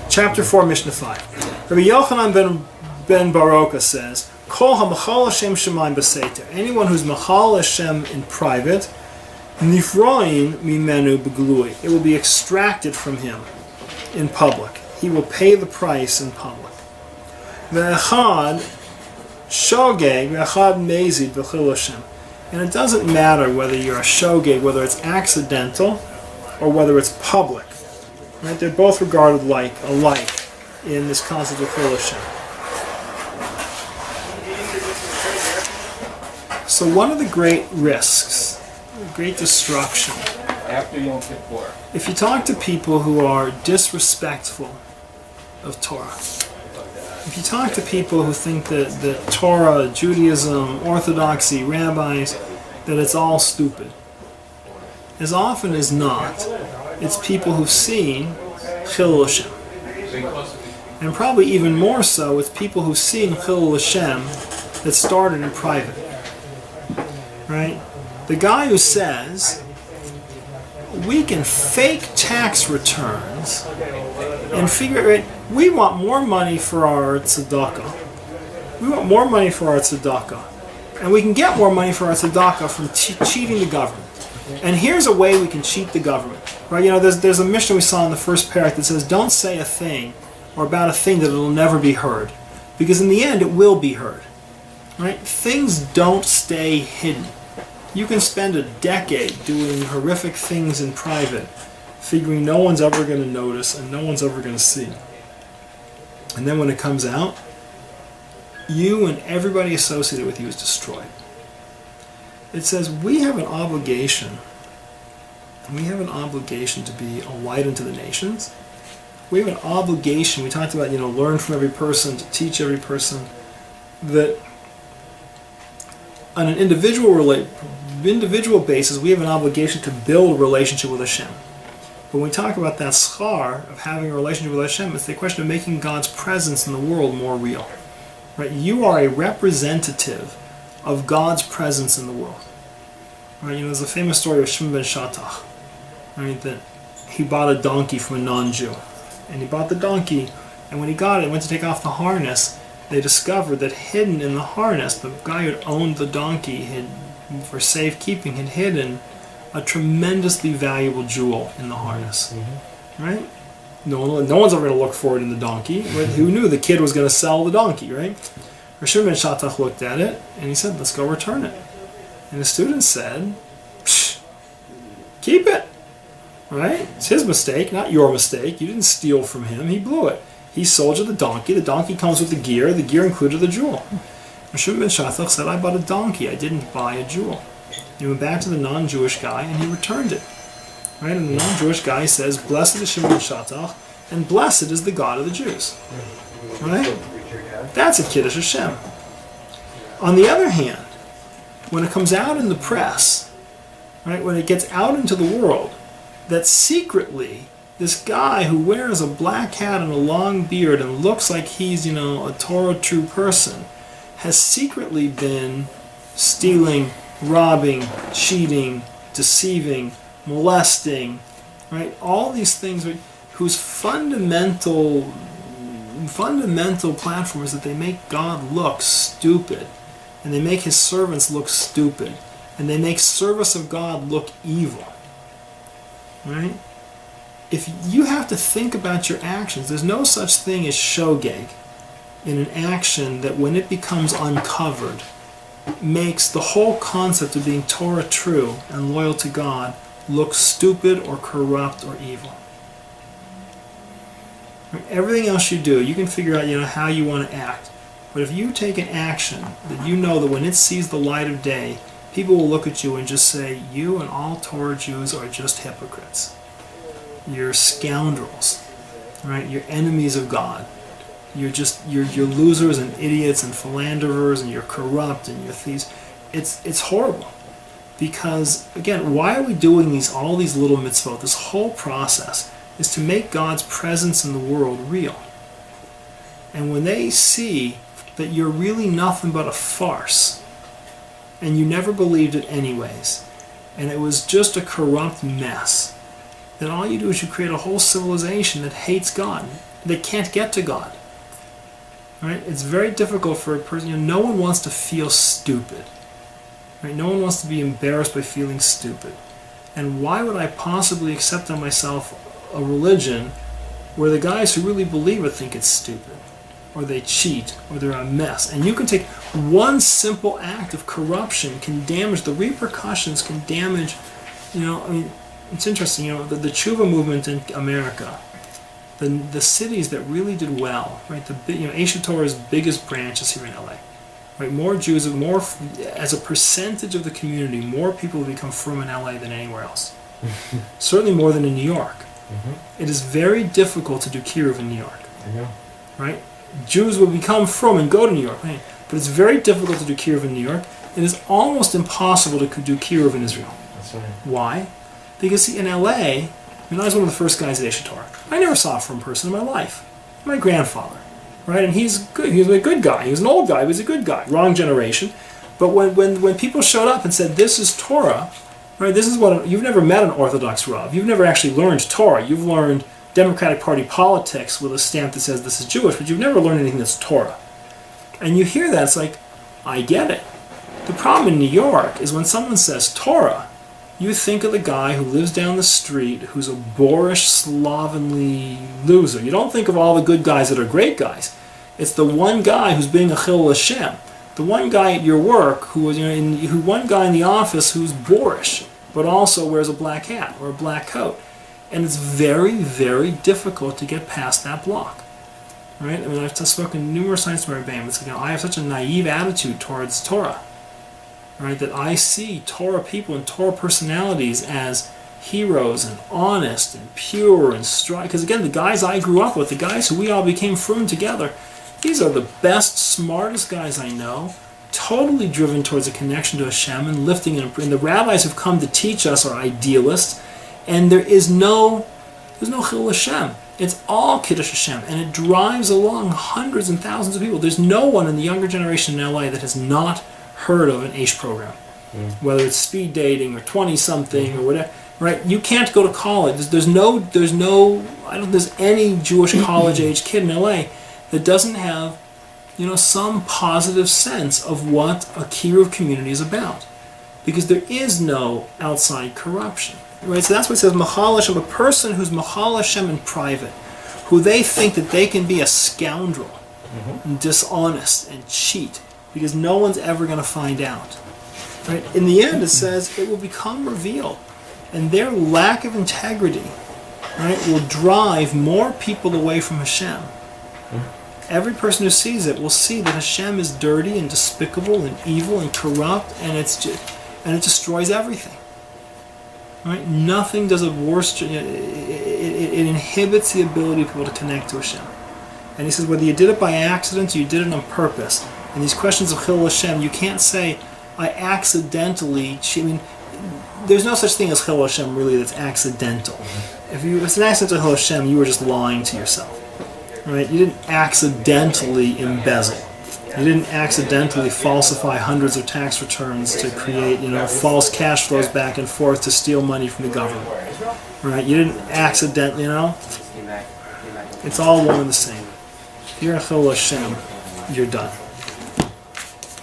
Chapter 4, Mishnah 5. Rabbi Yochanan ben Baroka says, Kol ha-machal Hashem shemaim b'seiter. Anyone who's machal Hashem in private, nifroin mimenu b'glui. It will be extracted from him in public. He will pay the price in public. Ve'echad shogeg, ve'echad mezid v'chil Hashem. And it doesn't matter whether you're a shogeg, whether it's accidental or whether it's public. Right? They're both regarded alike in this concept of chil Hashem. So one of the great risks, great destruction, after Yom Kippur, if you talk to people who are disrespectful of Torah, if you talk to people who think that Torah, Judaism, Orthodoxy, rabbis, that it's all stupid, as often as not, it's people who've seen Chilul Hashem. And probably even more so, it's people who've seen Chilul Hashem that started in private. Right? The guy who says, we can fake tax returns and figure it, we want more money for our tzedakah. We want more money for our tzedakah. And we can get more money for our tzedakah from cheating the government. And here's a way we can cheat the government. Right? You know, there's a Mishnah we saw in the first parak that says, don't say a thing or about a thing that it'll never be heard. Because in the end, it will be heard. Right? Things don't stay hidden. You can spend a decade doing horrific things in private, figuring no one's ever going to notice and no one's ever going to see. And then when it comes out, you and everybody associated with you is destroyed. It says we have an obligation. We have an obligation to be a light unto the nations. We have an obligation. We talked about, learn from every person, to teach every person, that on an individual basis, we have an obligation to build a relationship with Hashem. But when we talk about that schar of having a relationship with Hashem, it's the question of making God's presence in the world more real. Right? You are a representative of God's presence in the world. Right? There's a famous story of Shimon ben Shattach. Right? That he bought a donkey from a non-Jew. And he bought the donkey, and when he got it, went to take off the harness, they discovered that hidden in the harness, the guy who owned the donkey for safekeeping had hidden a tremendously valuable jewel in the harness. Mm-hmm. Right? No one's ever going to look for it in the donkey. Right? Who knew the kid was going to sell the donkey, right? Shimon ben Shattach looked at it and he said, let's go return it. And the student said, keep it. Right? It's his mistake, not your mistake. You didn't steal from him, he blew it. He sold you the donkey comes with the gear included the jewel. Shimon ben Shattach said, I bought a donkey, I didn't buy a jewel. He went back to the non-Jewish guy and he returned it. Right? And the non-Jewish guy says, blessed is Shimon ben Shattach, and blessed is the God of the Jews. Right? That's a Kiddush Hashem. On the other hand, when it comes out in the press, right, when it gets out into the world, that secretly this guy who wears a black hat and a long beard and looks like he's, a Torah true person, has secretly been stealing, robbing, cheating, deceiving, molesting, right? All these things whose fundamental platform is that they make God look stupid, and they make his servants look stupid, and they make service of God look evil. Right? If you have to think about your actions, there's no such thing as shogeg in an action that when it becomes uncovered makes the whole concept of being Torah true and loyal to God look stupid or corrupt or evil. Everything else you do, you can figure out how you want to act. But if you take an action that you know that when it sees the light of day, people will look at you and just say, you and all Torah Jews are just hypocrites. You're scoundrels. Right? You're enemies of God. You're losers and idiots and philanderers, and you're corrupt and you're thieves. It's horrible. Because, again, why are we doing all these little mitzvot? This whole process is to make God's presence in the world real. And when they see that you're really nothing but a farce, and you never believed it anyways, and it was just a corrupt mess, then all you do is you create a whole civilization that hates God. they can't get to God. Right? It's very difficult for a person. No one wants to feel stupid. Right? No one wants to be embarrassed by feeling stupid. And why would I possibly accept on myself a religion where the guys who really believe it think it's stupid, or they cheat, or they're a mess? And you can take one simple act of corruption can damage, the repercussions can damage, it's interesting, the Tshuva movement in America, the cities that really did well, right? Aish Torah's biggest branch is here in LA. Right? More Jews, as a percentage of the community, more people have become frum in LA than anywhere else. Certainly more than in New York. Mm-hmm. It is very difficult to do kiruv in New York. Right? Jews will become frum and go to New York, right? But it's very difficult to do kiruv in New York. It is almost impossible to do kiruv in Israel. That's right. Why? Because see, in LA, I was one of the first guys at Aish Torah. I never saw a frum person in my life. My grandfather. Right, and he's good. He was a good guy. He was an old guy. He was a good guy. Wrong generation. But when people showed up and said, "This is Torah," right? This is what you've never met an Orthodox Rav. You've never actually learned Torah. You've learned Democratic Party politics with a stamp that says this is Jewish, but you've never learned anything that's Torah. And you hear that, it's like, I get it. The problem in New York is when someone says Torah, you think of the guy who lives down the street who's a boorish, slovenly loser. You don't think of all the good guys that are great guys. It's the one guy who's being a chil Hashem. The one guy at your work one guy in the office who's boorish, but also wears a black hat or a black coat. And it's very, very difficult to get past that block. Right? I mean, I've spoken numerous times to my Rebbeim. It's I have such a naive attitude towards Torah. Right? That I see Torah people and Torah personalities as heroes and honest and pure and strong. Because again, the guys I grew up with, the guys who we all became frum together, these are the best, smartest guys I know, totally driven towards a connection to Hashem and lifting and the rabbis who've come to teach us are idealists, and there's no chil Hashem. It's all Kiddush Hashem, and it drives along hundreds and thousands of people. There's no one in the younger generation in LA that has not heard of an Aish program, whether it's speed dating or 20-something or whatever. Right? You can't go to college. There's no. I don't think there's any Jewish college-age kid in LA that doesn't have, some positive sense of what a kiruv community is about, because there is no outside corruption. Right? So that's what it says. Machal Hashem, a person who's Machal Hashem in private, who they think that they can be a scoundrel, and dishonest and cheat, because no one's ever going to find out. Right? In the end, it says it will become revealed, and their lack of integrity, right, will drive more people away from Hashem. Every person who sees it will see that Hashem is dirty and despicable and evil and corrupt, and it destroys everything. Right? Nothing does it worse. It inhibits the ability of people to connect to Hashem. And he says, whether you did it by accident or you did it on purpose, in these questions of chil Hashem, you can't say, I accidentally. There's no such thing as chil Hashem really that's accidental. If it's an accidental chil Hashem, you were just lying to yourself. Right? You didn't accidentally embezzle. You didn't accidentally falsify hundreds of tax returns to create, false cash flows back and forth to steal money from the government. Right? You didn't accidentally, It's all one and the same. If you're a chil Hashem, you're done.